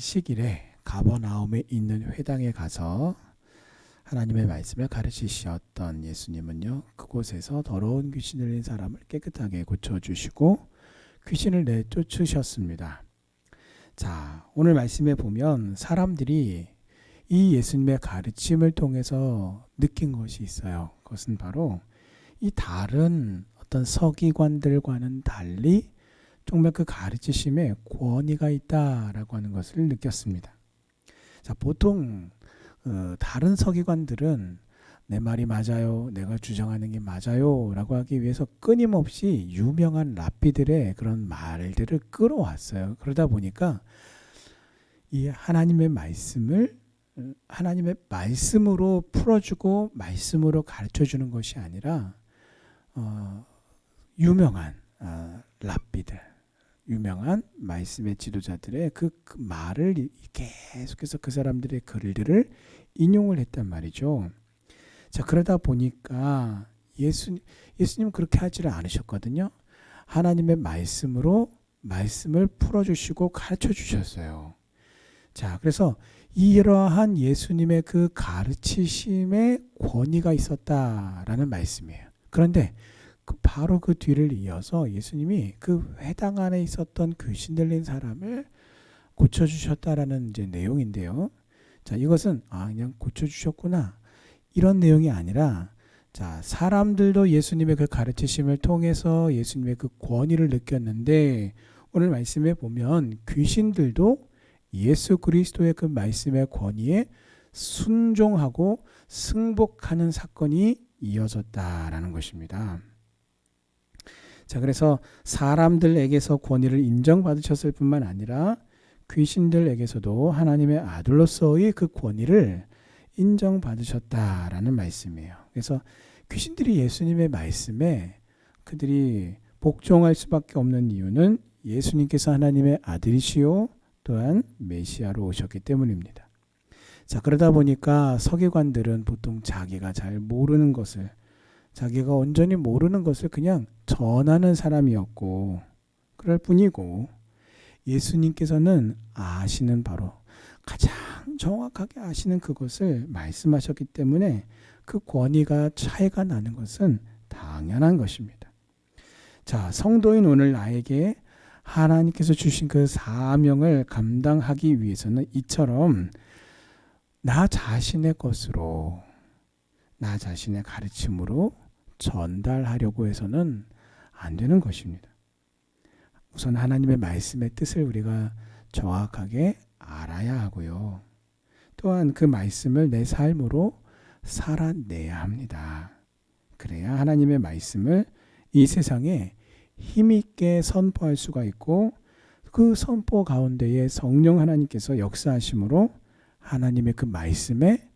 안식일에 가버나움에 있는 회당에 가서 하나님의 말씀을 가르치셨던 예수님은요, 그곳에서 더러운 귀신 들린 사람을 깨끗하게 고쳐주시고 귀신을 내쫓으셨습니다. 자, 오늘 말씀에 보면 사람들이 이 예수님의 가르침을 통해서 느낀 것이 있어요. 그것은 바로 이 다른 어떤 서기관들과는 달리 정말 그 가르치심에 권위가 있다라고 하는 것을 느꼈습니다. 자, 보통 다른 서기관들은 내 말이 맞아요, 내가 주장하는 게 맞아요 라고 하기 위해서 끊임없이 유명한 랍비들의 그런 말들을 끌어왔어요. 그러다 보니까 이 하나님의 말씀으로 풀어주고 말씀으로 가르쳐주는 것이 아니라 유명한 랍비들, 유명한 말씀의 지도자들의 그 말을 계속해서 그 사람들의 글들을 인용을 했단 말이죠. 자, 그러다 보니까 예수님 그렇게 하지를 않으셨거든요. 하나님의 말씀으로 말씀을 풀어주시고 가르쳐 주셨어요. 자, 그래서 이러한 예수님의 그 가르치심에 권위가 있었다라는 말씀이에요. 그런데 바로 그 뒤를 이어서 예수님이 그 회당 안에 있었던 귀신 들린 사람을 고쳐주셨다라는 이제 내용인데요. 자, 이것은 그냥 고쳐주셨구나 이런 내용이 아니라, 자, 사람들도 예수님의 그 가르치심을 통해서 예수님의 그 권위를 느꼈는데, 오늘 말씀에 보면 귀신들도 예수 그리스도의 그 말씀의 권위에 순종하고 승복하는 사건이 이어졌다라는 것입니다. 자, 그래서 사람들에게서 권위를 인정받으셨을 뿐만 아니라 귀신들에게서도 하나님의 아들로서의 그 권위를 인정받으셨다라는 말씀이에요. 그래서 귀신들이 예수님의 말씀에 그들이 복종할 수밖에 없는 이유는 예수님께서 하나님의 아들이시요 또한 메시아로 오셨기 때문입니다. 자, 그러다 보니까 서기관들은 보통 자기가 잘 모르는 것을, 자기가 온전히 모르는 것을 그냥 전하는 사람이었고, 그럴 뿐이고, 예수님께서는 아시는, 바로 가장 정확하게 아시는 그것을 말씀하셨기 때문에 그 권위가 차이가 나는 것은 당연한 것입니다. 자, 성도인 오늘 나에게 하나님께서 주신 그 사명을 감당하기 위해서는 이처럼 나 자신의 것으로, 나 자신의 가르침으로 전달하려고 해서는 안 되는 것입니다. 우선 하나님의 말씀의 뜻을 우리가 정확하게 알아야 하고요. 또한 그 말씀을 내 삶으로 살아내야 합니다. 그래야 하나님의 말씀을 이 세상에 힘있게 선포할 수가 있고, 그 선포 가운데에 성령 하나님께서 역사하심으로 하나님의 그 말씀에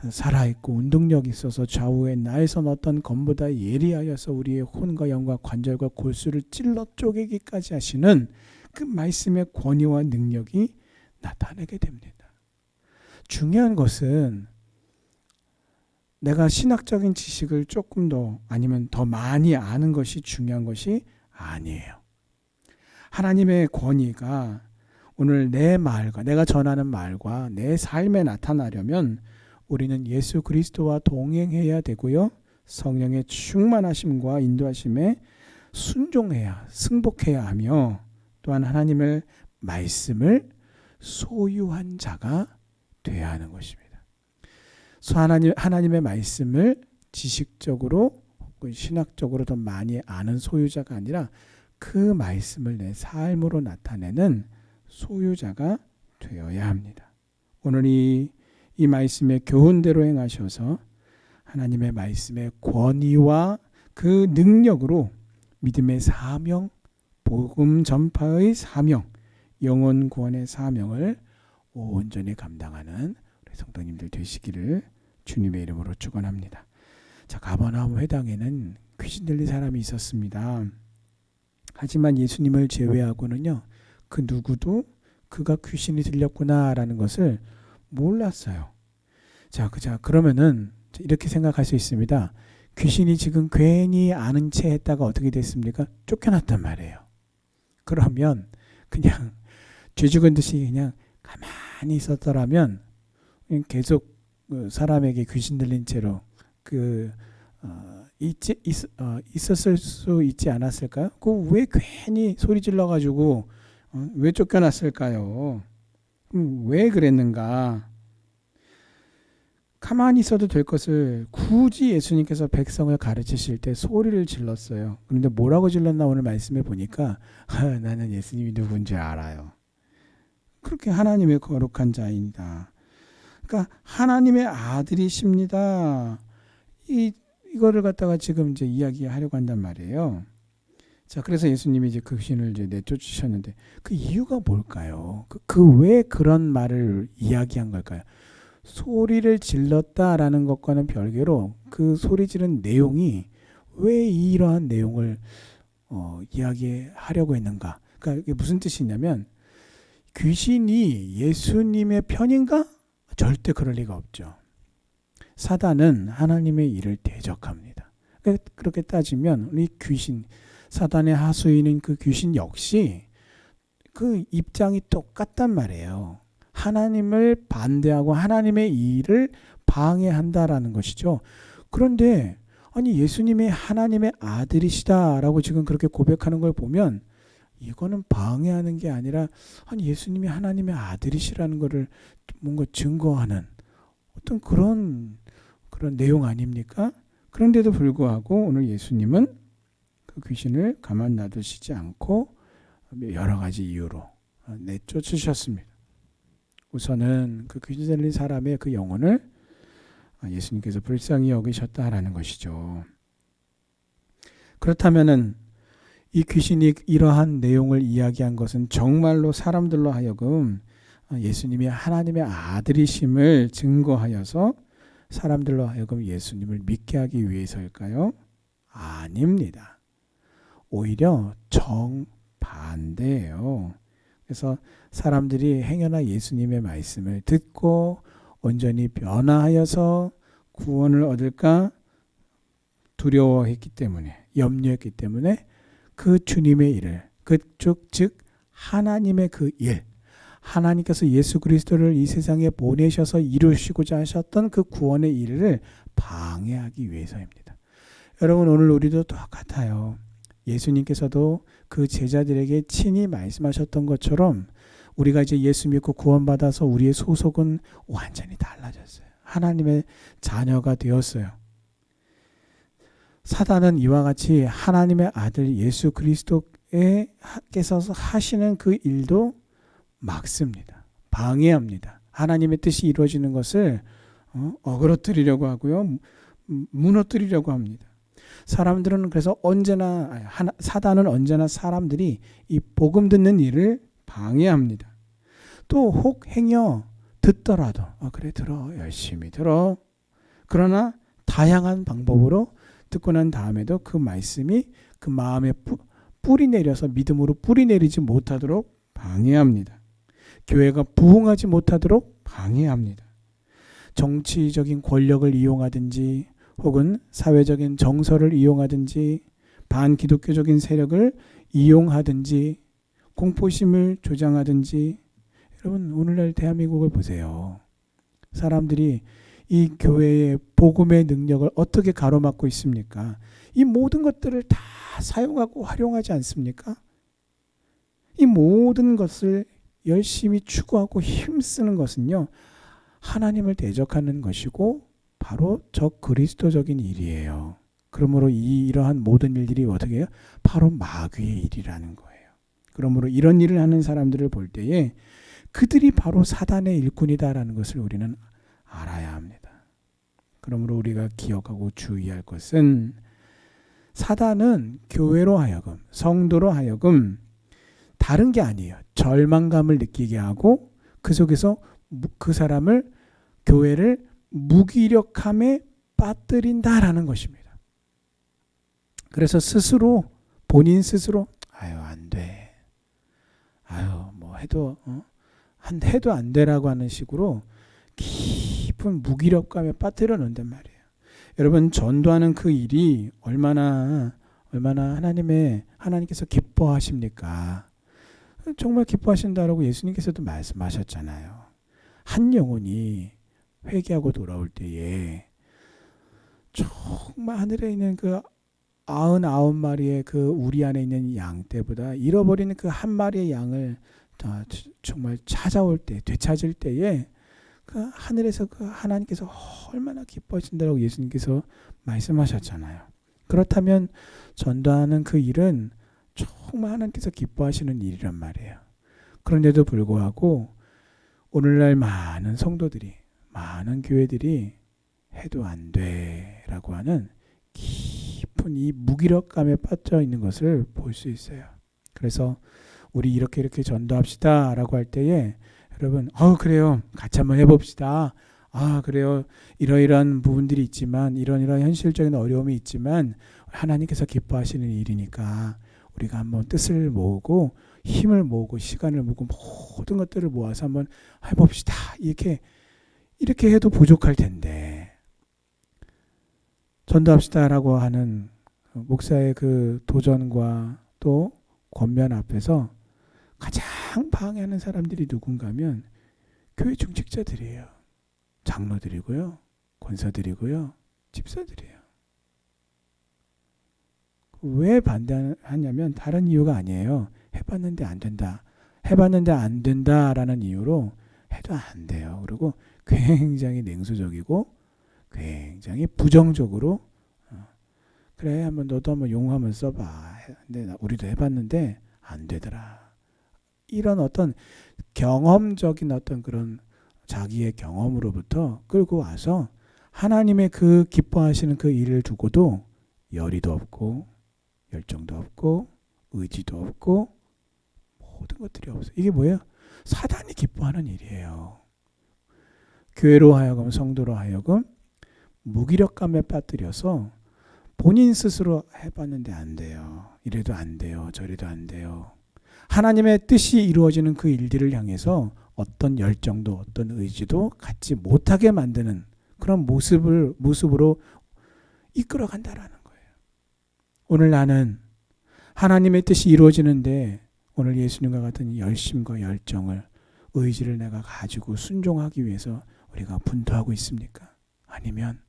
살아있고 운동력이 있어서 좌우에 날선 어떤 검보다 예리하여서 우리의 혼과 영과 관절과 골수를 찔러 쪼개기까지 하시는 그 말씀의 권위와 능력이 나타나게 됩니다. 중요한 것은 내가 신학적인 지식을 조금 더 아니면 더 많이 아는 것이 중요한 것이 아니에요. 하나님의 권위가 오늘 내 말과, 내가 전하는 말과 내 삶에 나타나려면 우리는 예수 그리스도와 동행해야 되고요. 성령의 충만하심과 인도하심에 순종해야, 승복해야 하며, 또한 하나님의 말씀을 소유한 자가 되어야 하는 것입니다. 하나님의 말씀을 지식적으로 혹은 신학적으로 더 많이 아는 소유자가 아니라 그 말씀을 내 삶으로 나타내는 소유자가 되어야 합니다. 오늘 이 말씀의 교훈대로 행하셔서 하나님의 말씀의 권위와 그 능력으로 믿음의 사명, 복음 전파의 사명, 영혼 구원의 사명을 온전히 감당하는 우리 성도님들 되시기를 주님의 이름으로 축원합니다. 자, 가버나움 회당에는 귀신 들린 사람이 있었습니다. 하지만 예수님을 제외하고는요, 그 누구도 그가 귀신이 들렸구나라는 것을 몰랐어요. 자, 그러면은 이렇게 생각할 수 있습니다. 귀신이 지금 괜히 아는 채 했다가 어떻게 됐습니까? 쫓겨났단 말이에요. 그러면 그냥 죄 죽은 듯이 그냥 가만히 있었더라면 계속 사람에게 귀신 들린 채로 있었을 수 있지 않았을까요? 왜 괜히 소리 질러가지고 왜 쫓겨났을까요? 왜 그랬는가? 가만히 있어도 될 것을 굳이 예수님께서 백성을 가르치실 때 소리를 질렀어요. 그런데 뭐라고 질렀나 오늘 말씀해 보니까 나는 예수님이 누군지 알아요. 그렇게 하나님의 거룩한 자입니다. 그러니까 하나님의 아들이십니다. 이거를 갖다가 지금 이제 이야기하려고 한단 말이에요. 자, 그래서 예수님이 이제 그 귀신을 이제 내쫓으셨는데 그 이유가 뭘까요? 왜 그런 말을 이야기한 걸까요? 소리를 질렀다라는 것과는 별개로 그 소리 지른 내용이 왜 이러한 내용을 이야기하려고 했는가? 그러니까 이게 무슨 뜻이 있냐면 귀신이 예수님의 편인가? 절대 그럴 리가 없죠. 사단은 하나님의 일을 대적합니다. 그렇게 따지면 이 귀신, 사단의 하수인인 그 귀신 역시 그 입장이 똑같단 말이에요. 하나님을 반대하고 하나님의 일을 방해한다라는 것이죠. 그런데 아니 예수님이 하나님의 아들이시다라고 지금 그렇게 고백하는 걸 보면 이거는 방해하는 게 아니라 아니 예수님이 하나님의 아들이시라는 것을 뭔가 증거하는 어떤 그런 내용 아닙니까? 그런데도 불구하고 오늘 예수님은 그 귀신을 가만 놔두시지 않고 여러 가지 이유로 내쫓으셨습니다. 우선은 그 귀신 들린 사람의 그 영혼을 예수님께서 불쌍히 여기셨다라는 것이죠. 그렇다면은 이 귀신이 이러한 내용을 이야기한 것은 정말로 사람들로 하여금 예수님이 하나님의 아들이심을 증거하여서 사람들로 하여금 예수님을 믿게 하기 위해서일까요? 아닙니다. 오히려 정반대예요. 그래서 사람들이 행여나 예수님의 말씀을 듣고 온전히 변화하여서 구원을 얻을까 두려워했기 때문에, 염려했기 때문에 그 주님의 일을, 즉 하나님의 그 일, 하나님께서 예수 그리스도를 이 세상에 보내셔서 이루시고자 하셨던 그 구원의 일을 방해하기 위해서입니다. 여러분, 오늘 우리도 똑같아요. 예수님께서도 그 제자들에게 친히 말씀하셨던 것처럼 우리가 이제 예수 믿고 구원받아서 우리의 소속은 완전히 달라졌어요. 하나님의 자녀가 되었어요. 사단은 이와 같이 하나님의 아들 예수 그리스도께서 하시는 그 일도 막습니다. 방해합니다. 하나님의 뜻이 이루어지는 것을 어그러뜨리려고 하고요. 무너뜨리려고 합니다. 사람들은 그래서 사단은 언제나 사람들이 이 복음 듣는 일을 방해합니다. 또 혹 행여 듣더라도 그래 들어, 열심히 들어. 그러나 다양한 방법으로 듣고 난 다음에도 그 말씀이 그 마음에 뿌리 내려서 믿음으로 뿌리 내리지 못하도록 방해합니다. 교회가 부흥하지 못하도록 방해합니다. 정치적인 권력을 이용하든지 혹은 사회적인 정서를 이용하든지 반기독교적인 세력을 이용하든지 공포심을 조장하든지. 여러분, 오늘날 대한민국을 보세요. 사람들이 이 교회의 복음의 능력을 어떻게 가로막고 있습니까? 이 모든 것들을 다 사용하고 활용하지 않습니까? 이 모든 것을 열심히 추구하고 힘쓰는 것은요, 하나님을 대적하는 것이고 바로 적 그리스도적인 일이에요. 그러므로 이러한 모든 일들이 어떻게 해요? 바로 마귀의 일이라는 거예요. 그러므로 이런 일을 하는 사람들을 볼 때에 그들이 바로 사단의 일꾼이다라는 것을 우리는 알아야 합니다. 그러므로 우리가 기억하고 주의할 것은 사단은 교회로 하여금, 성도로 하여금 다른 게 아니에요. 절망감을 느끼게 하고 그 속에서 그 사람을, 교회를 무기력함에 빠뜨린다라는 것입니다. 그래서 본인 스스로 안 돼. 뭐 해도 안 되라고 하는 식으로 깊은 무기력감에 빠뜨려 놓는단 말이에요. 여러분, 전도하는 그 일이 얼마나 하나님께서 기뻐하십니까? 정말 기뻐하신다라고 예수님께서도 말씀하셨잖아요. 한 영혼이 회개하고 돌아올 때에 정말 하늘에 있는 그 99마리의 그 우리 안에 있는 양 떼보다 잃어버리는 그 한 마리의 양을 정말 찾아올 때, 되찾을 때에 그 하늘에서 그 하나님께서 얼마나 기뻐하신다고 예수님께서 말씀하셨잖아요. 그렇다면 전도하는 그 일은 정말 하나님께서 기뻐하시는 일이란 말이에요. 그런데도 불구하고 오늘날 많은 성도들이, 많은 교회들이 해도 안 돼라고 하는 깊은 이 무기력감에 빠져 있는 것을 볼 수 있어요. 그래서 우리 이렇게 전도합시다 라고 할 때에 여러분 그래요, 같이 한번 해봅시다. 그래요, 이러이러한 부분들이 있지만, 이런 현실적인 어려움이 있지만 하나님께서 기뻐하시는 일이니까 우리가 한번 뜻을 모으고 힘을 모으고 시간을 모으고 모든 것들을 모아서 한번 해봅시다. 이렇게 해도 부족할 텐데, 전도합시다라고 하는 목사의 그 도전과 또 권면 앞에서 가장 방해하는 사람들이 누군가 하면 교회 중직자들이에요. 장로들이고요, 권사들이고요, 집사들이에요. 왜 반대하냐면 다른 이유가 아니에요. 해봤는데 안 된다. 해봤는데 안 된다라는 이유로 해도 안 돼요. 그리고 굉장히 냉소적이고 굉장히 부정적으로 그래, 너도 한번 용어 한번 써봐. 근데 우리도 해봤는데 안 되더라. 이런 어떤 경험적인 어떤 그런 자기의 경험으로부터 끌고 와서 하나님의 그 기뻐하시는 그 일을 두고도 열의도 없고 열정도 없고 의지도 없고 모든 것들이 없어요. 이게 뭐예요? 사단이 기뻐하는 일이에요. 교회로 하여금, 성도로 하여금 무기력감에 빠뜨려서 본인 스스로 해봤는데 안 돼요. 이래도 안 돼요. 저래도 안 돼요. 하나님의 뜻이 이루어지는 그 일들을 향해서 어떤 열정도 어떤 의지도 갖지 못하게 만드는 그런 모습으로 이끌어간다라는 거예요. 오늘 나는 하나님의 뜻이 이루어지는데 오늘 예수님과 같은 열심과 열정을, 의지를 내가 가지고 순종하기 위해서 우리가 분투하고 있습니까? 아니면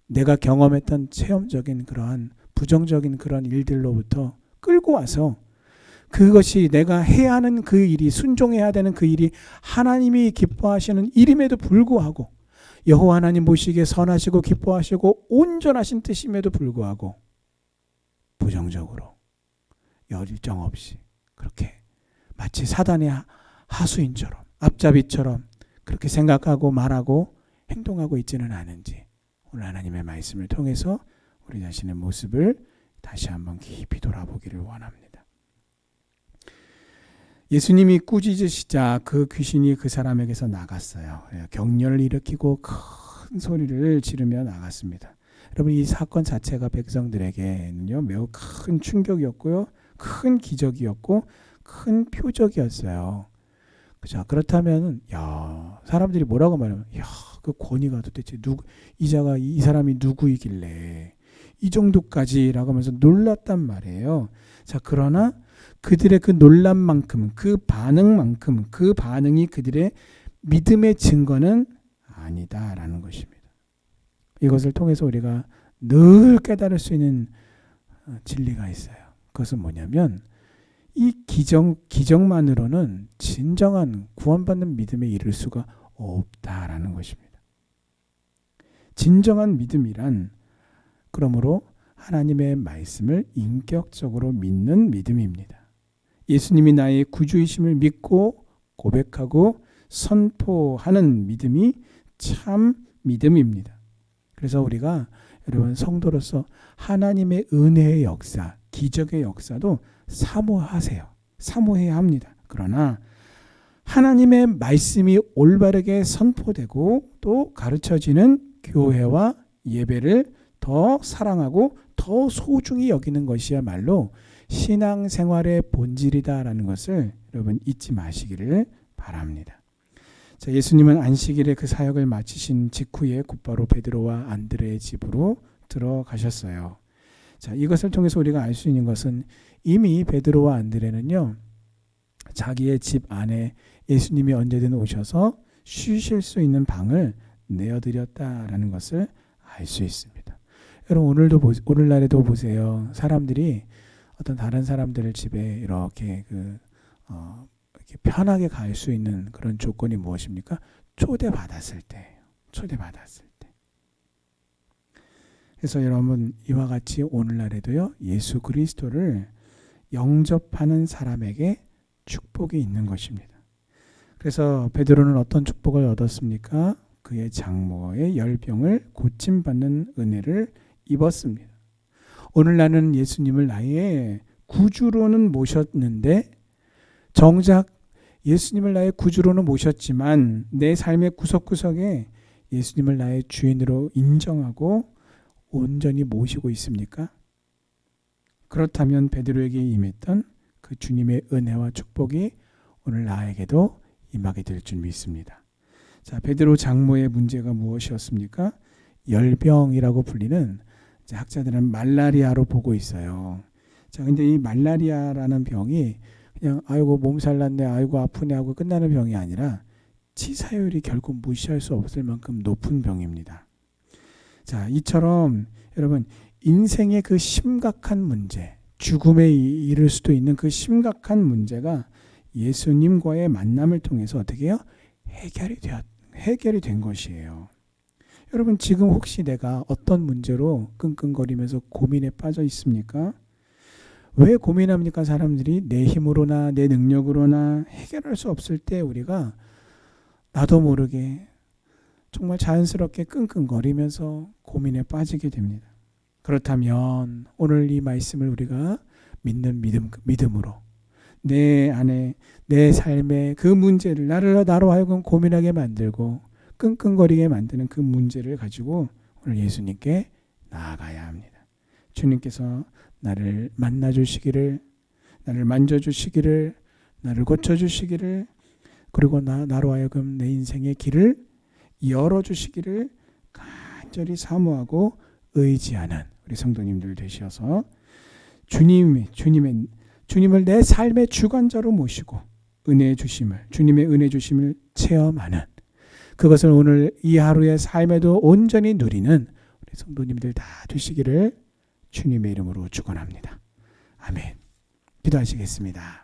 내가 경험했던 체험적인 그러한 부정적인 그런 일들로부터 끌고 와서 그것이 내가 해야 하는 그 일이, 순종해야 되는 그 일이 하나님이 기뻐하시는 일임에도 불구하고, 여호와 하나님 보시기에 선하시고 기뻐하시고 온전하신 뜻임에도 불구하고 부정적으로 열정 없이 그렇게 마치 사단의 하수인처럼, 앞잡이처럼 그렇게 생각하고 말하고 행동하고 있지는 않은지, 오늘 하나님의 말씀을 통해서 우리 자신의 모습을 다시 한번 깊이 돌아보기를 원합니다. 예수님이 꾸짖으시자 그 귀신이 그 사람에게서 나갔어요. 격렬을 일으키고 큰 소리를 지르며 나갔습니다. 여러분, 이 사건 자체가 백성들에게는요 매우 큰 충격이었고요, 큰 기적이었고 큰 표적이었어요. 그죠? 그렇다면 사람들이 뭐라고 말하면 그 권위가 도대체 이 사람이 누구이길래 이 정도까지라고 하면서 놀랐단 말이에요. 자, 그러나 그들의 그 놀람만큼, 그 반응만큼, 그 반응이 그들의 믿음의 증거는 아니다라는 것입니다. 이것을 통해서 우리가 늘 깨달을 수 있는 진리가 있어요. 그것은 뭐냐면 이 기적만으로는 진정한 구원받는 믿음에 이를 수가 없다라는 것입니다. 진정한 믿음이란 그러므로 하나님의 말씀을 인격적으로 믿는 믿음입니다. 예수님이 나의 구주이심을 믿고 고백하고 선포하는 믿음이 참 믿음입니다. 그래서 우리가 여러분 성도로서 하나님의 은혜의 역사, 기적의 역사도 사모하세요. 사모해야 합니다. 그러나 하나님의 말씀이 올바르게 선포되고 또 가르쳐지는 교회와 예배를 더 사랑하고 더 소중히 여기는 것이야말로 신앙생활의 본질이다라는 것을 여러분 잊지 마시기를 바랍니다. 자, 예수님은 안식일에 그 사역을 마치신 직후에 곧바로 베드로와 안드레의 집으로 들어가셨어요. 자, 이것을 통해서 우리가 알 수 있는 것은 이미 베드로와 안드레는요 자기의 집 안에 예수님이 언제든 오셔서 쉬실 수 있는 방을 내어드렸다라는 것을 알 수 있습니다. 여러분 오늘날에도 보세요. 사람들이 어떤 다른 사람들 집에 이렇게 이렇게 편하게 갈 수 있는 그런 조건이 무엇입니까? 초대받았을 때. 그래서 여러분 이와 같이 오늘날에도요. 예수 그리스도를 영접하는 사람에게 축복이 있는 것입니다. 그래서 베드로는 어떤 축복을 얻었습니까? 그의 장모의 열병을 고침받는 은혜를 입었습니다. 오늘 나는 예수님을 나의 구주로는 모셨는데 정작 예수님을 나의 구주로는 모셨지만 내 삶의 구석구석에 예수님을 나의 주인으로 인정하고 온전히 모시고 있습니까? 그렇다면 베드로에게 임했던 그 주님의 은혜와 축복이 오늘 나에게도 임하게 될 줄 믿습니다. 자, 베드로 장모의 문제가 무엇이었습니까? 열병이라고 불리는 학자들은 말라리아로 보고 있어요. 자, 근데 이 말라리아라는 병이 그냥 아이고 몸살 났네, 아이고 아프네 하고 끝나는 병이 아니라 치사율이 결국 무시할 수 없을 만큼 높은 병입니다. 자, 이처럼 여러분 인생의 그 심각한 문제, 죽음에 이를 수도 있는 그 심각한 문제가 예수님과의 만남을 통해서 어떻게 해요? 해결이 된 것이에요. 여러분 지금 혹시 내가 어떤 문제로 끙끙거리면서 고민에 빠져 있습니까? 왜 고민합니까? 사람들이 내 힘으로나 내 능력으로나 해결할 수 없을 때 우리가 나도 모르게 정말 자연스럽게 끙끙거리면서 고민에 빠지게 됩니다. 그렇다면 오늘 이 말씀을 우리가 믿는 믿음으로 내 안에 내 삶의 그 문제를 나로 하여금 고민하게 만들고 끙끙거리게 만드는 그 문제를 가지고 오늘 예수님께 나아가야 합니다. 주님께서 나를 만나주시기를, 나를 만져주시기를, 나를 고쳐주시기를, 그리고 나로 하여금 내 인생의 길을 열어주시기를 간절히 사모하고 의지하는 우리 성도님들 되셔서 주님을 내 삶의 주관자로 모시고 주님의 은혜 주심을 체험하는 그것을 오늘 이 하루의 삶에도 온전히 누리는 우리 성도님들 다 되시기를 주님의 이름으로 축원합니다. 아멘. 기도하시겠습니다.